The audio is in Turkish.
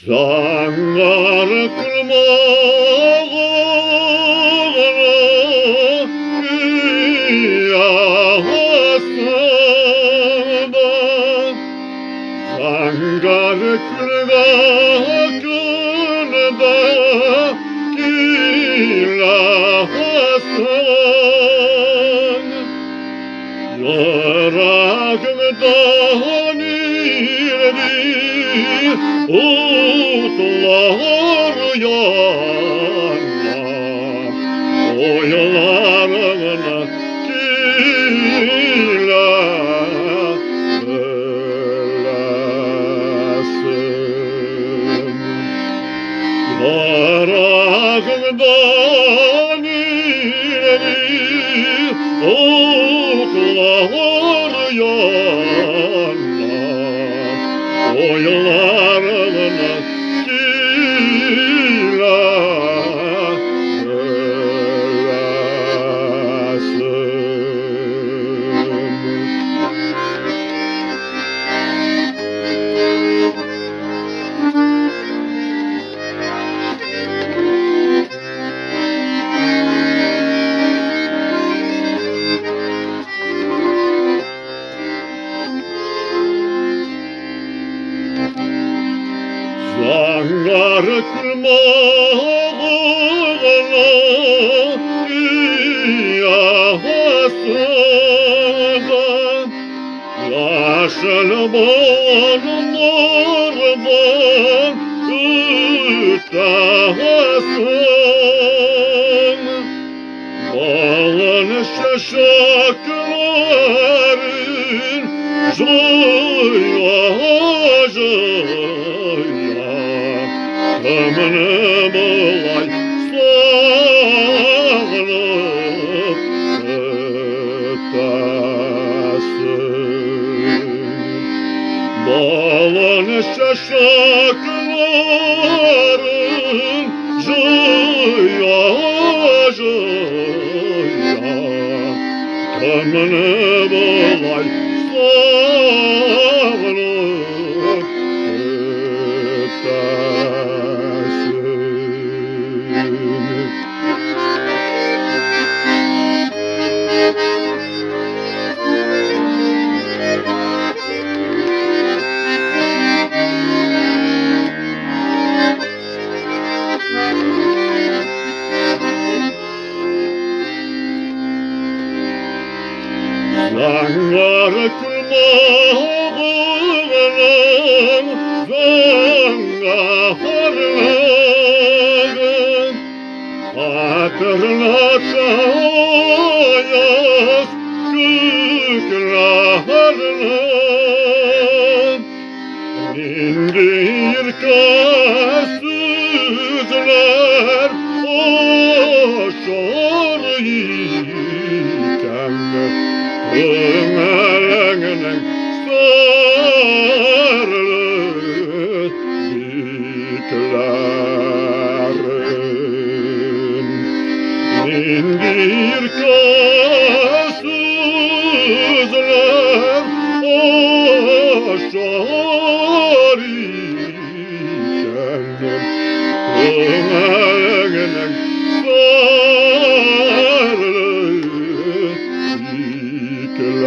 Zangar kılmağına yasada Zangar kılmağına kilahasan Yaragımdan irdi Utlar yanma Oylarına kila bölesin Yarağımdan ileri Otlar yanma Oylarına kila Zangar kılmağına yasada Yaşıl bağırlardan ıttasın Bağın şaşakların joya Ömrü bulay sağlık öttasın Bağın şaşakların joya Ömrü bulay sağlık Zangar kılmağına zangarlarım Hatırlatayız kükrarım İndir kasızlar aşar iken Ömer'inin sarılı diklerim İndir kasızlar aşar iken Ömer'inin sarılı diklerim